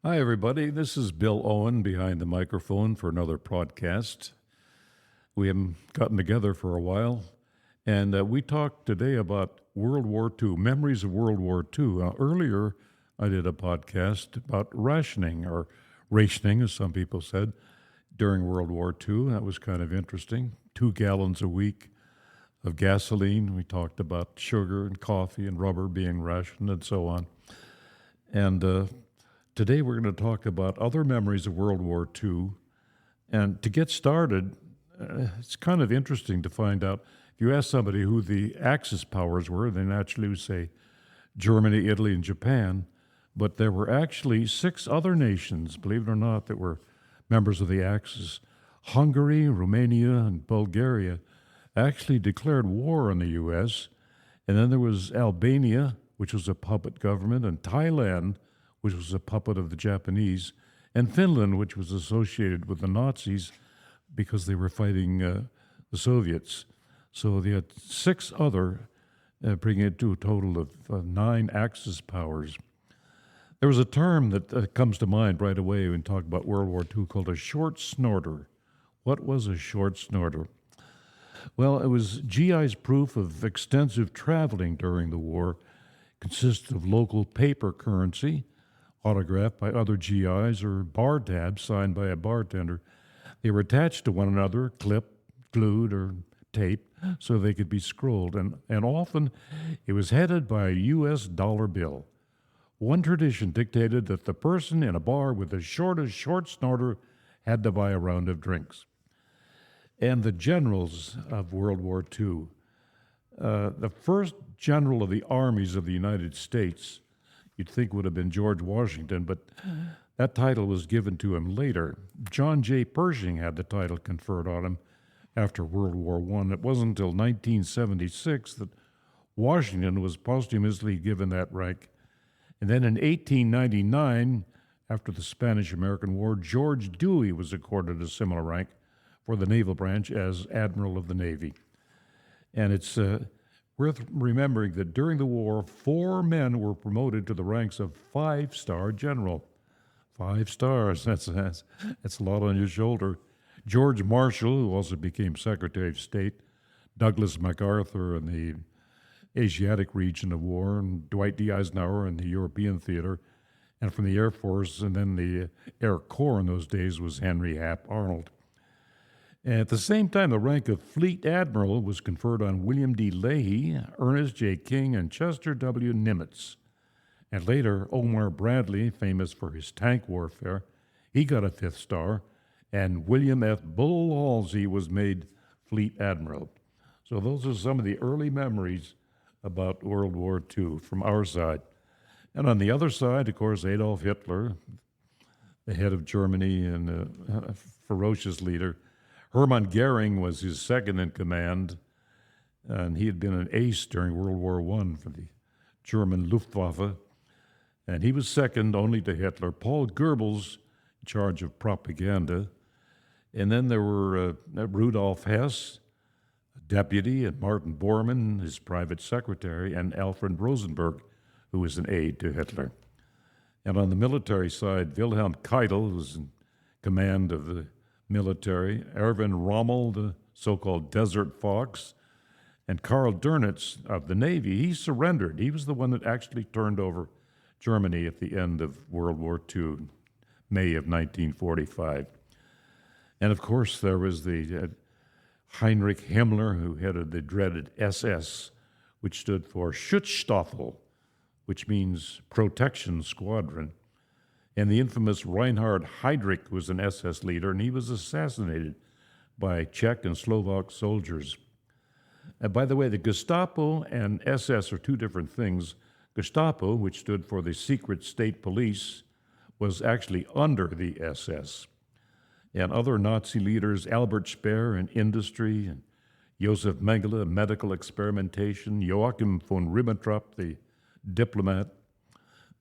Hi, everybody. This is Bill Owen behind the microphone for another podcast. We haven't gotten together for a while, and we talked today about World War II, memories of World War II. Earlier, I did a podcast about rationing, or rationing, as some people said, during World War II. That was kind of interesting. 2 gallons a week of gasoline. We talked about sugar and coffee and rubber being rationed and so on. And today we're going to talk about other memories of World War II. And to get started, it's kind of interesting to find out. If you ask somebody who the Axis powers were, they naturally would say Germany, Italy, and Japan. But there were actually 6 other nations, believe it or not, that were members of the Axis. Hungary, Romania, and Bulgaria actually declared war on the U.S. And then there was Albania, which was a puppet government, and Thailand, which was a puppet of the Japanese, and Finland, which was associated with the Nazis because they were fighting the Soviets. So they had 6 other, bringing it to a total of 9 Axis powers. There was a term that comes to mind right away when talk about World War II called a short snorter. What was a short snorter? Well, it was GI's proof of extensive traveling during the war. Consisted of local paper currency, autographed by other GIs, or bar tabs signed by a bartender. They were attached to one another, clipped, glued, or taped, so they could be scrolled, and often it was headed by a U.S. dollar bill. One tradition dictated that the person in a bar with the shortest short snorter had to buy a round of drinks. And the generals of World War II. The first general of the armies of the United States, you'd think would have been George Washington, but that title was given to him later. John J. Pershing had the title conferred on him after World War I. It wasn't until 1976 that Washington was posthumously given that rank. And then in 1899, after the Spanish-American War, George Dewey was accorded a similar rank for the naval branch as Admiral of the Navy. And it's worth remembering that during the war, 4 men were promoted to the ranks of 5-star general. 5 stars, that's a lot on your shoulder. George Marshall, who also became Secretary of State, Douglas MacArthur in the Asiatic region of war, and Dwight D. Eisenhower in the European theater, and from the Air Force, and then the Air Corps in those days was Henry Hap Arnold. At the same time, the rank of Fleet Admiral was conferred on William D. Leahy, Ernest J. King, and Chester W. Nimitz. And later, Omar Bradley, famous for his tank warfare, he got a 5th star, and William F. Bull Halsey was made Fleet Admiral. So those are some of the early memories about World War II from our side. And on the other side, of course, Adolf Hitler, the head of Germany and a ferocious leader. Hermann Goering was his second in command, and he had been an ace during World War I for the German Luftwaffe, and he was second only to Hitler. Paul Goebbels, in charge of propaganda, and then there were Rudolf Hess, a deputy, and Martin Bormann, his private secretary, and Alfred Rosenberg, who was an aide to Hitler. And on the military side, Wilhelm Keitel was in command of the military, Erwin Rommel, the so-called Desert Fox, and Karl Dönitz of the Navy. He surrendered. He was the one that actually turned over Germany at the end of World War II, May of 1945. And of course, there was the Heinrich Himmler, who headed the dreaded SS, which stood for Schutzstaffel, which means protection squadron. And the infamous Reinhard Heydrich was an SS leader, and he was assassinated by Czech and Slovak soldiers. And by the way, the Gestapo and SS are 2 different things. Gestapo, which stood for the Secret State Police, was actually under the SS. And other Nazi leaders, Albert Speer in industry, and Josef Mengele, medical experimentation, Joachim von Ribbentrop, the diplomat.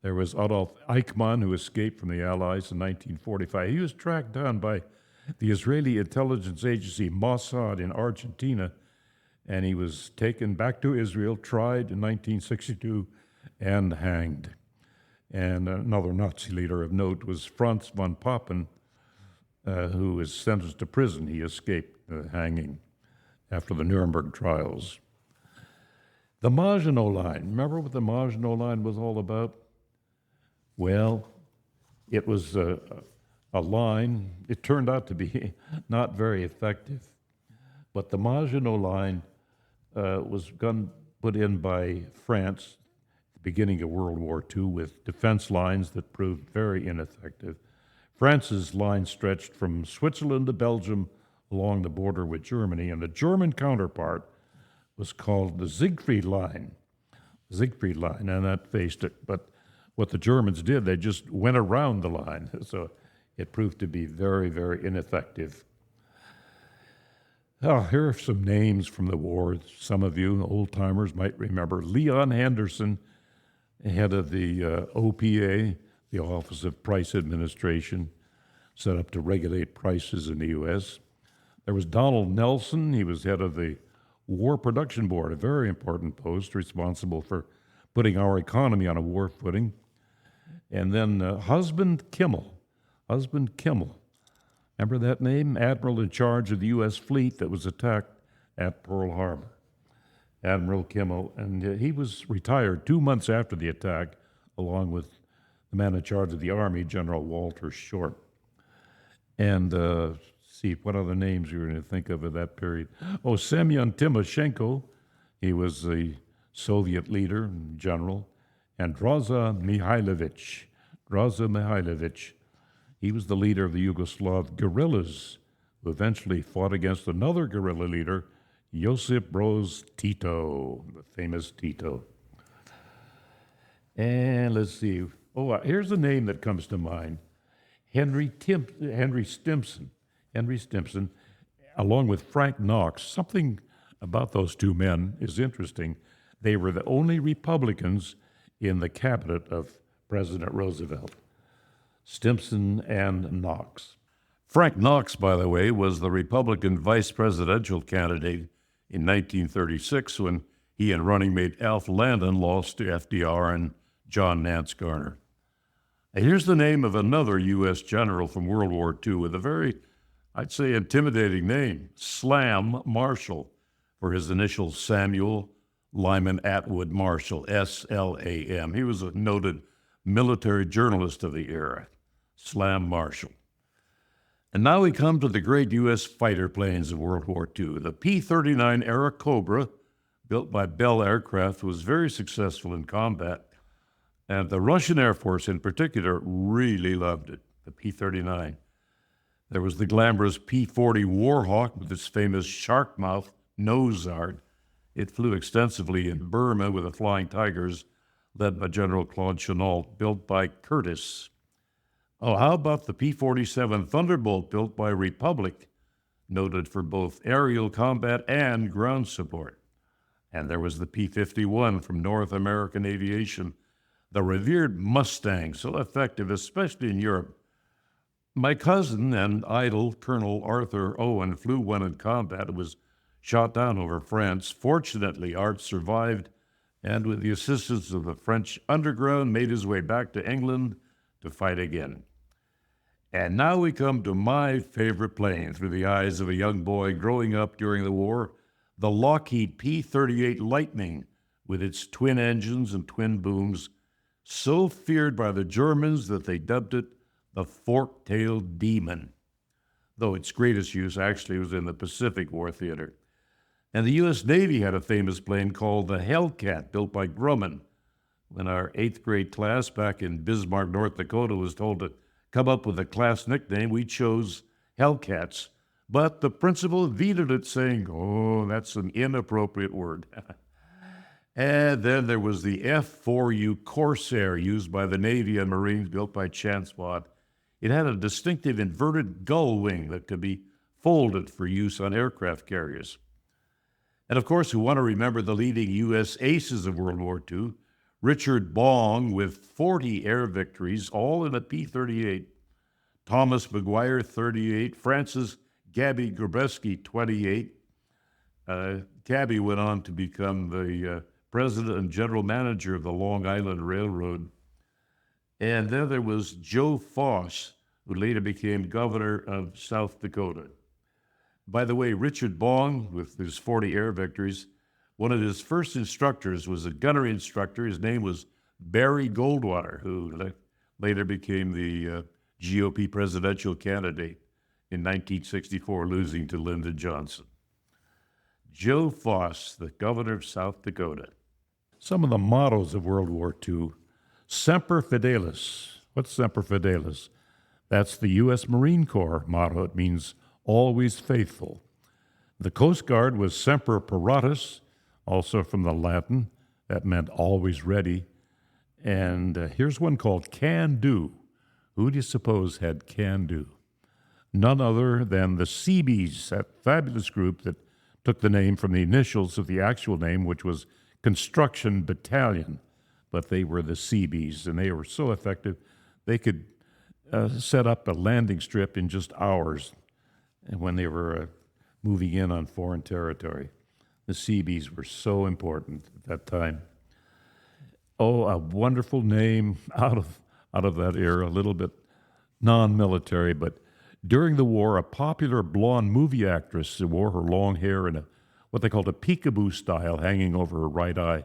There was Adolf Eichmann, who escaped from the Allies in 1945. He was tracked down by the Israeli intelligence agency Mossad in Argentina, and he was taken back to Israel, tried in 1962, and hanged. And another Nazi leader of note was Franz von Papen, who was sentenced to prison. He escaped hanging after the Nuremberg trials. The Maginot Line. Remember what the Maginot Line was all about? Well, it was a line. It turned out to be not very effective. But the Maginot Line was put in by France at the beginning of World War II with defense lines that proved very ineffective. France's line stretched from Switzerland to Belgium along the border with Germany, and the German counterpart was called the Siegfried Line. And that faced it. But what the Germans did, they just went around the line. So it proved to be very, very ineffective. Oh, here are some names from the war. Some of you old-timers might remember. Leon Henderson, head of the OPA, the Office of Price Administration, set up to regulate prices in the U.S. There was Donald Nelson. He was head of the War Production Board, a very important post responsible for putting our economy on a war footing. And then Husband Kimmel. Remember that name? Admiral in charge of the U.S. fleet that was attacked at Pearl Harbor. Admiral Kimmel. And he was retired 2 months after the attack, along with the man in charge of the Army, General Walter Short. And see, what other names you're going to think of at that period? Oh, Semyon Timoshenko. He was the Soviet leader and general. And Draza Mihailovich. He was the leader of the Yugoslav guerrillas, who eventually fought against another guerrilla leader, Josip Broz Tito, the famous Tito. And let's see. Oh, here's a name that comes to mind. Henry Stimson, along with Frank Knox. Something about those two men is interesting. They were the only Republicans in the cabinet of President Roosevelt. Stimson and Knox. Frank Knox, by the way, was the Republican vice presidential candidate in 1936 when he and running mate Alf Landon lost to FDR and John Nance Garner. Now, here's the name of another U.S. general from World War II with a very, I'd say, intimidating name, Slam Marshall, for his initials Samuel Lyman Atwood Marshall, S-L-A-M. He was a noted military journalist of the era, Slam Marshall. And now we come to the great U.S. fighter planes of World War II. The P-39 era Cobra, built by Bell Aircraft, was very successful in combat. And the Russian Air Force in particular really loved it, the P-39. There was the glamorous P-40 Warhawk with its famous shark mouth nose art. It flew extensively in Burma with the Flying Tigers, led by General Claude Chennault, built by Curtiss. Oh, how about the P-47 Thunderbolt, built by Republic, noted for both aerial combat and ground support? And there was the P-51 from North American Aviation, the revered Mustang, so effective, especially in Europe. My cousin and idol, Colonel Arthur Owen, flew one in combat. It was shot down over France. Fortunately, Art survived, and with the assistance of the French underground, made his way back to England to fight again. And now we come to my favorite plane through the eyes of a young boy growing up during the war, the Lockheed P-38 Lightning, with its twin engines and twin booms, so feared by the Germans that they dubbed it the fork-tailed demon, though its greatest use actually was in the Pacific War theater. And the U.S. Navy had a famous plane called the Hellcat, built by Grumman. When our 8th grade class back in Bismarck, North Dakota, was told to come up with a class nickname, we chose Hellcats. But the principal vetoed it, saying, "Oh, that's an inappropriate word." And then there was the F-4U Corsair, used by the Navy and Marines, built by Chanspot. It had a distinctive inverted gull wing that could be folded for use on aircraft carriers. And of course, we want to remember the leading U.S. aces of World War II, Richard Bong with 40 air victories, all in a P-38, Thomas McGuire, 38, Francis Gabby Grabowski, 28. Gabby went on to become the president and general manager of the Long Island Railroad. And then there was Joe Foss, who later became governor of South Dakota. By the way, Richard Bong, with his 40 air victories, one of his first instructors was a gunnery instructor. His name was Barry Goldwater, who later became the GOP presidential candidate in 1964, losing to Lyndon Johnson. Joe Foss, the governor of South Dakota. Some of the mottos of World War II. Semper Fidelis. What's Semper Fidelis? That's the U.S. Marine Corps motto. It means always faithful. The Coast Guard was Semper Paratus, also from the Latin. That meant always ready. And here's one called Can Do. Who do you suppose had Can Do? None other than the Seabees, that fabulous group that took the name from the initials of the actual name, which was Construction Battalion. But they were the Seabees, and they were so effective, they could set up a landing strip in just hours when they were moving in on foreign territory. The Seabees were so important at that time. Oh, a wonderful name out of that era, a little bit non-military, but during the war, a popular blonde movie actress who wore her long hair in what they called a peekaboo style hanging over her right eye.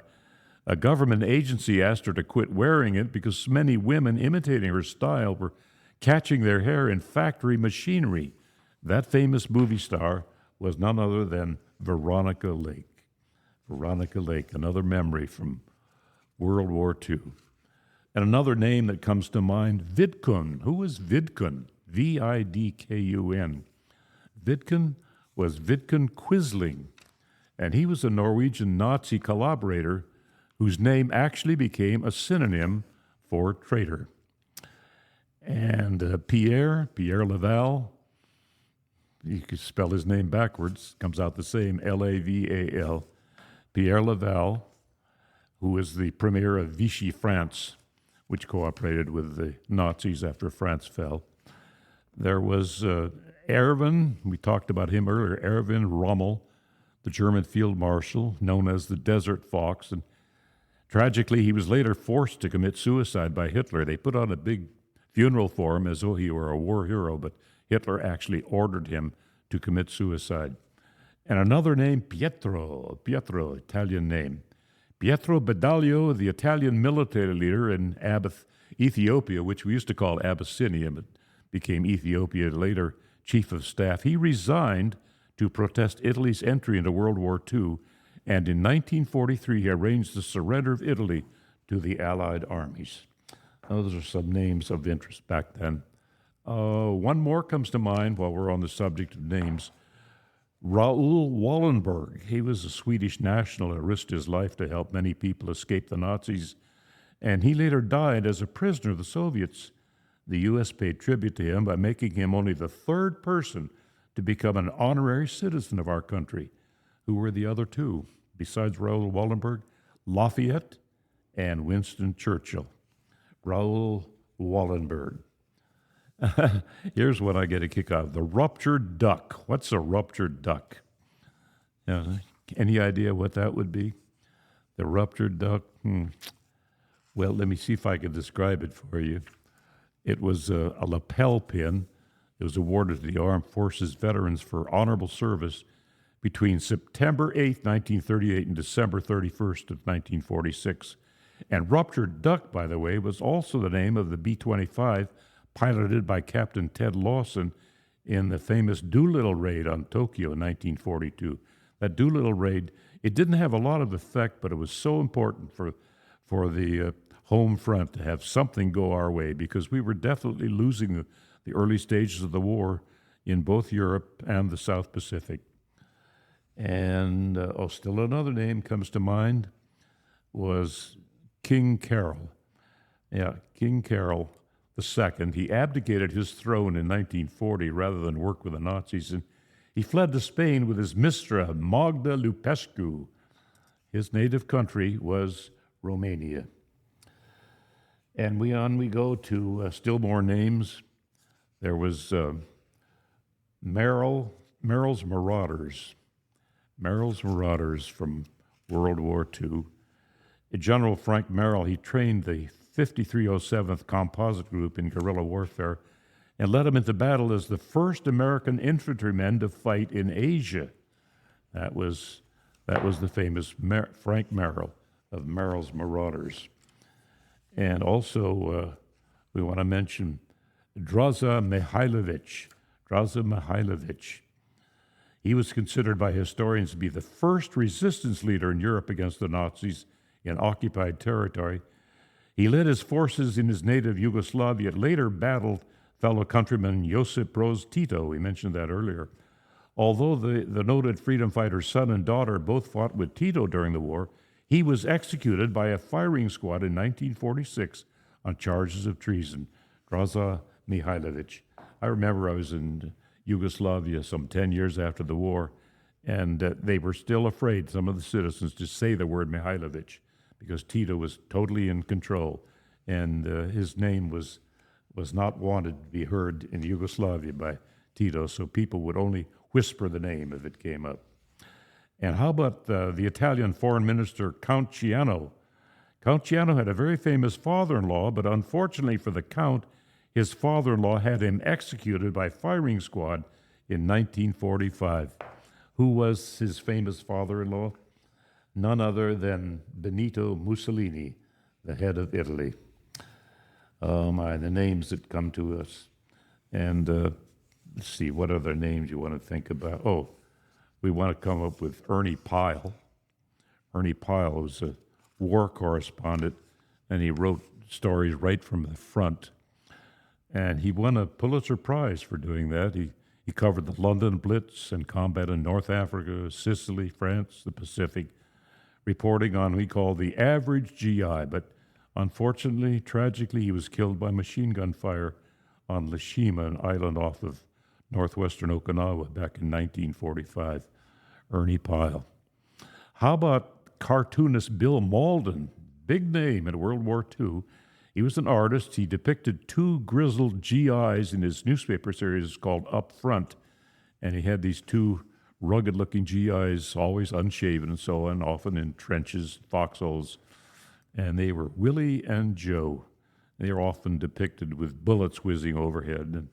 A government agency asked her to quit wearing it because many women imitating her style were catching their hair in factory machinery. That famous movie star was none other than Veronica Lake. Veronica Lake, another memory from World War II. And another name that comes to mind, Vidkun. Who was Vidkun? Vidkun. Vidkun was Vidkun Quisling, and he was a Norwegian Nazi collaborator whose name actually became a synonym for traitor. And Pierre Laval, you could spell his name backwards, comes out the same, Laval. Pierre Laval, who was the premier of Vichy France, which cooperated with the Nazis after France fell. There was Erwin, we talked about him earlier, Erwin Rommel, the German field marshal, known as the Desert Fox. And tragically, he was later forced to commit suicide by Hitler. They put on a big funeral for him as though he were a war hero, but Hitler actually ordered him to commit suicide. And another name, Pietro, Italian name. Pietro Badoglio, the Italian military leader in Ethiopia, which we used to call Abyssinia, but became Ethiopia later, chief of staff. He resigned to protest Italy's entry into World War II, and in 1943 he arranged the surrender of Italy to the Allied armies. Those are some names of interest back then. One more comes to mind while we're on the subject of names. Raoul Wallenberg. He was a Swedish national and risked his life to help many people escape the Nazis, and he later died as a prisoner of the Soviets. The U.S. paid tribute to him by making him only the third person to become an honorary citizen of our country. Who were the other two, besides Raoul Wallenberg? Lafayette and Winston Churchill. Raoul Wallenberg. Here's what I get a kick out of. The ruptured duck. What's a ruptured duck? Any idea what that would be? The ruptured duck? Well, let me see if I can describe it for you. It was a lapel pin. It was awarded to the Armed Forces veterans for honorable service between September 8, 1938 and December 31st of 1946. And Ruptured Duck, by the way, was also the name of the B-25 piloted by Captain Ted Lawson in the famous Doolittle raid on Tokyo in 1942. That Doolittle raid, it didn't have a lot of effect, but it was so important for the home front to have something go our way, because we were definitely losing the early stages of the war in both Europe and the South Pacific. And still another name comes to mind was King Carol. Yeah, King Carol II. He abdicated his throne in 1940 rather than work with the Nazis, and he fled to Spain with his Mistra, Magda Lupescu. His native country was Romania. And we go to still more names. There was Merrill's Marauders. Merrill's Marauders from World War II. General Frank Merrill, he trained the 5307th Composite Group in guerrilla warfare and led him into battle as the first American infantryman to fight in Asia. That was the famous Frank Merrill of Merrill's Marauders. And also, we want to mention Draza Mihailovich. Draza Mihailovich. He was considered by historians to be the first resistance leader in Europe against the Nazis in occupied territory. He led his forces in his native Yugoslavia, later battled fellow countryman Josip Broz Tito. We mentioned that earlier. Although the noted freedom fighter's son and daughter both fought with Tito during the war, he was executed by a firing squad in 1946 on charges of treason. Draza Mihailovich. I remember I was in Yugoslavia some 10 years after the war, and they were still afraid, some of the citizens, to say the word Mihailovich because Tito was totally in control, and his name was not wanted to be heard in Yugoslavia by Tito, so people would only whisper the name if it came up. And how about the Italian foreign minister, Count Ciano? Count Ciano had a very famous father-in-law, but unfortunately for the Count, his father-in-law had him executed by firing squad in 1945. Who was his famous father-in-law? None other than Benito Mussolini, the head of Italy. Oh my, the names that come to us. And let's see, what other names you want to think about? Oh, we want to come up with Ernie Pyle. Ernie Pyle was a war correspondent, and he wrote stories right from the front. And he won a Pulitzer Prize for doing that. He covered the London Blitz and combat in North Africa, Sicily, France, the Pacific, reporting on what we call the average GI. But unfortunately, tragically, he was killed by machine gun fire on Lashima, an island off of northwestern Okinawa, back in 1945. Ernie Pyle. How about cartoonist Bill Mauldin? Big name in World War II. He was an artist. He depicted two grizzled GIs in his newspaper series called Up Front. And he had these two rugged-looking GIs, always unshaven and so on, often in trenches, foxholes. And they were Willie and Joe. They are often depicted with bullets whizzing overhead.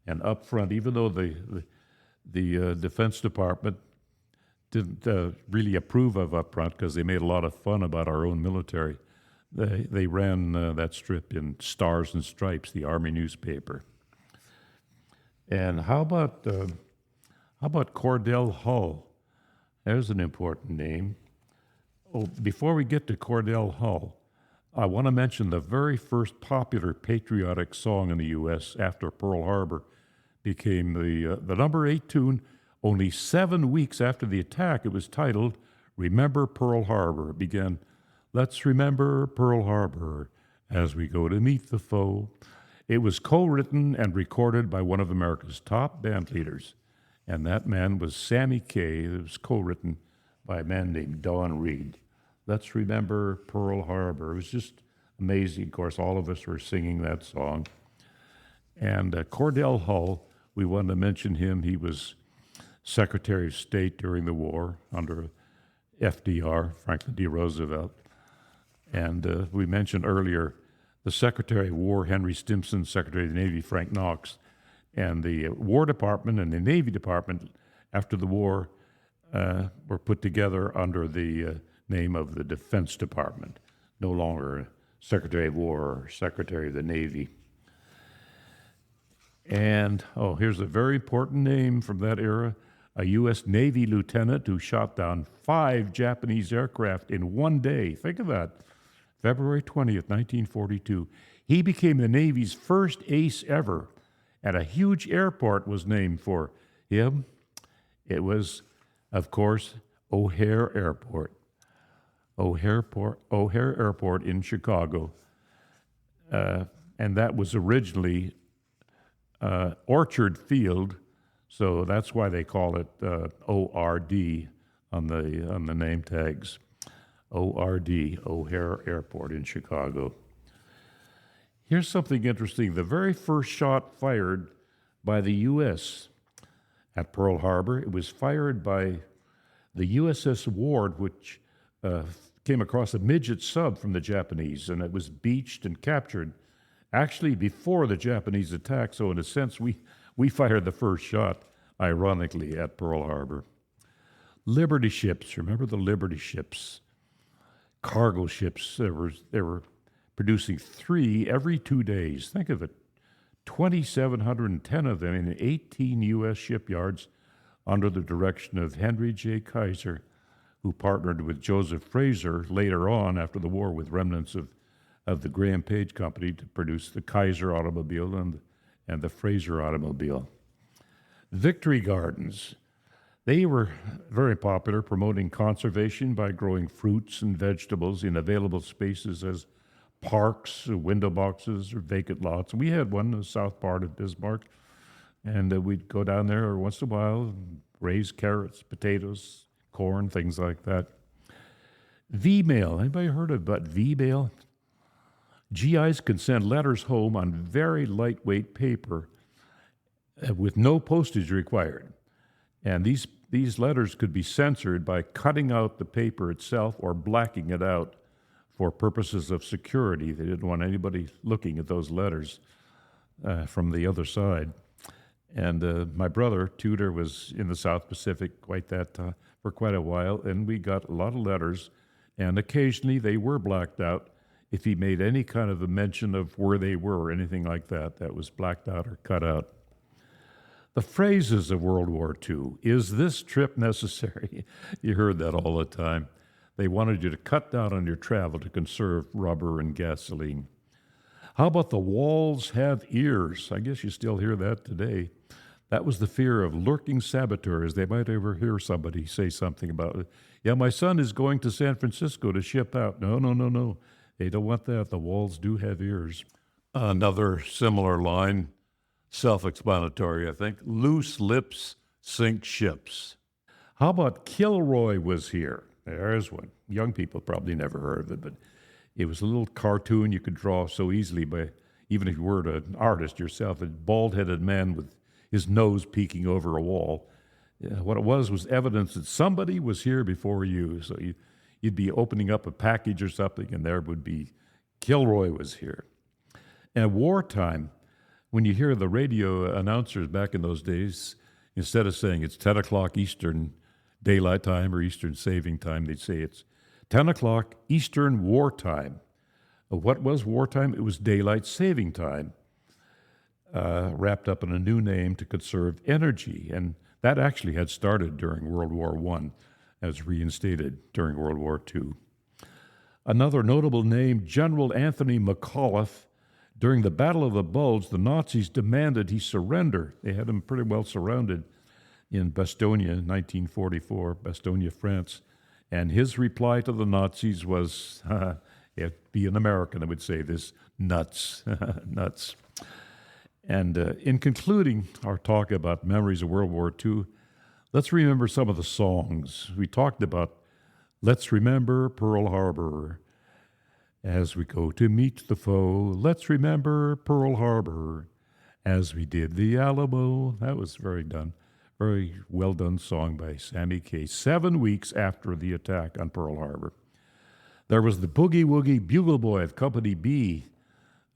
And Up Front, even though the Defense Department didn't really approve of Up Front because they made a lot of fun about our own military, they ran that strip in Stars and Stripes, the Army newspaper. And how about Cordell Hull? There's an important name. Oh, before we get to Cordell Hull, I want to mention the very first popular patriotic song in the U.S. after Pearl Harbor became the number 8 tune. Only 7 weeks after the attack, it was titled "Remember Pearl Harbor." It began, "Let's remember Pearl Harbor as we go to meet the foe." It was co-written and recorded by one of America's top band leaders, and that man was Sammy Kaye. It was co-written by a man named Don Reed. Let's remember Pearl Harbor. It was just amazing. Of course, all of us were singing that song. And Cordell Hull, we wanted to mention him. He was Secretary of State during the war under FDR, Franklin D. Roosevelt. And we mentioned earlier the Secretary of War, Henry Stimson, Secretary of the Navy, Frank Knox, and the War Department and the Navy Department after the war were put together under the name of the Defense Department, no longer Secretary of War or Secretary of the Navy. And, here's a very important name from that era, a U.S. Navy lieutenant who shot down 5 Japanese aircraft in one day. Think of that. February 20th, 1942. He became the Navy's first ace ever, and a huge airport was named for him. It was, of course, O'Hare Airport. O'Hare Airport in Chicago. And that was originally Orchard Field, so that's why they call it ORD on the name tags. ORD, O'Hare Airport in Chicago. Here's something interesting. The very first shot fired by the U.S. at Pearl Harbor, it was fired by the USS Ward, which came across a midget sub from the Japanese, and it was beached and captured actually before the Japanese attack. So in a sense, we fired the first shot, ironically, at Pearl Harbor. Liberty ships, remember the Liberty ships? Cargo ships, they were producing 3 every 2 days. Think of it, 2,710 of them in 18 U.S. shipyards under the direction of Henry J. Kaiser, who partnered with Joseph Fraser later on after the war with remnants of the Graham Page Company to produce the Kaiser automobile and the Fraser automobile. Victory gardens. They were very popular, promoting conservation by growing fruits and vegetables in available spaces as parks, window boxes, or vacant lots. We had one in the south part of Bismarck, and we'd go down there once in a while and raise carrots, potatoes, corn, things like that. V-mail. Anybody heard about V-mail? GIs can send letters home on very lightweight paper with no postage required. And these letters could be censored by cutting out the paper itself or blacking it out for purposes of security. They didn't want anybody looking at those letters from the other side. And my brother, Tudor, was in the South Pacific for quite a while, and we got a lot of letters, and occasionally they were blacked out. If he made any kind of a mention of where they were or anything like that, that was blacked out or cut out. The phrases of World War II, is this trip necessary? You heard that all the time. They wanted you to cut down on your travel to conserve rubber and gasoline. How about the walls have ears? I guess you still hear that today. That was the fear of lurking saboteurs. They might overhear somebody say something about it. Yeah, my son is going to San Francisco to ship out. No. They don't want that. The walls do have ears. Another similar line, self-explanatory, I think. Loose lips sink ships. How about Kilroy was here? There's one. Young people probably never heard of it, but it was a little cartoon you could draw so easily by, even if you weren't an artist yourself, a bald-headed man with his nose peeking over a wall. What it was evidence that somebody was here before you. So you'd be opening up a package or something, and there would be Kilroy was here. And wartime, when you hear the radio announcers back in those days, instead of saying it's 10 o'clock Eastern Daylight Time or Eastern Saving Time, they'd say it's 10 o'clock Eastern Wartime. What was wartime? It was Daylight Saving Time, wrapped up in a new name to conserve energy. And that actually had started during World War I, as reinstated during World War II. Another notable name, General Anthony McAuliffe. During the Battle of the Bulge, the Nazis demanded he surrender. They had him pretty well surrounded in Bastogne, 1944, Bastogne, France. And his reply to the Nazis was, it'd be an American that would say this, nuts, nuts. And in concluding our talk about memories of World War II, let's remember some of the songs. We talked about Let's Remember Pearl Harbor. As we go to meet the foe, let's remember Pearl Harbor. As we did the Alamo. That was very well done song by Sammy Kaye, 7 weeks after the attack on Pearl Harbor. There was the Boogie Woogie Bugle Boy of Company B,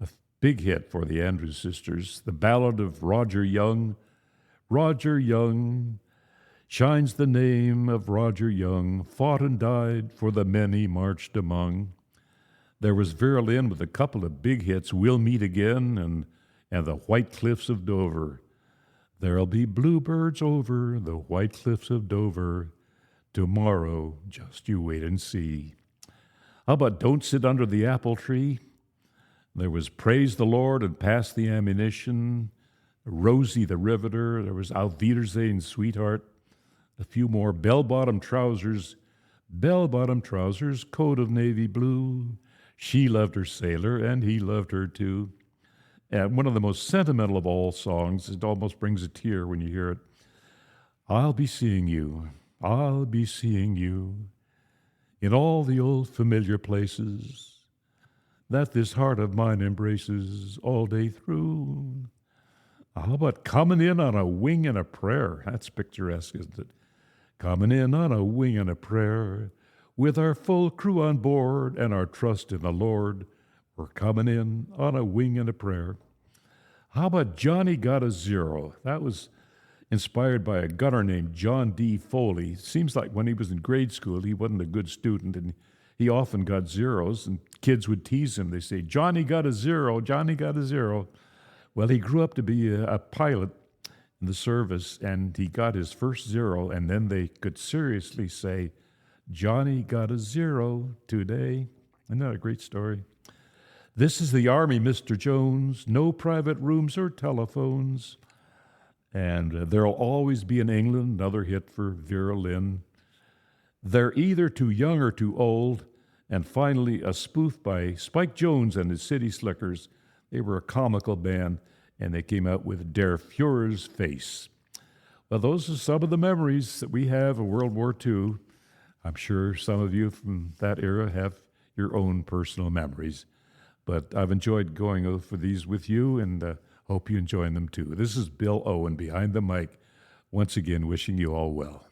a big hit for the Andrews Sisters. The Ballad of Roger Young. Roger Young, shines the name of Roger Young, fought and died for the men he marched among. There was Vera Lynn with a couple of big hits, We'll Meet Again and The White Cliffs of Dover. There'll be bluebirds over the white cliffs of Dover. Tomorrow, just you wait and see. How about Don't Sit Under the Apple Tree? There was Praise the Lord and Pass the Ammunition. Rosie the Riveter. There was Auf Wiedersehen, Sweetheart. A few more. Bell-bottom trousers, coat of navy blue. She loved her sailor, and he loved her too. And one of the most sentimental of all songs, it almost brings a tear when you hear it. I'll be seeing you in all the old familiar places that this heart of mine embraces all day through. How about Coming In on a Wing and a Prayer? That's picturesque, isn't it? Coming in on a wing and a prayer, With our full crew on board and our trust in the Lord, we're coming in on a wing and a prayer. How about Johnny Got a Zero? That was inspired by a gunner named John D. Foley. Seems like when he was in grade school, he wasn't a good student, and he often got zeros, and kids would tease him. They say, Johnny got a zero, Johnny got a zero. Well, he grew up to be a pilot in the service, and he got his first zero, and then they could seriously say, Johnny got a zero today. Isn't that a great story? This is the Army, Mr. Jones. No private rooms or telephones. And there'll always be in England, another hit for Vera Lynn. They're either too young or too old. And finally, a spoof by Spike Jones and his City Slickers. They were a comical band, and they came out with Der Fuhrer's Face. Well, those are some of the memories that we have of World War II. I'm sure some of you from that era have your own personal memories. But I've enjoyed going over these with you, and hope you enjoy them too. This is Bill Owen behind the mic, once again wishing you all well.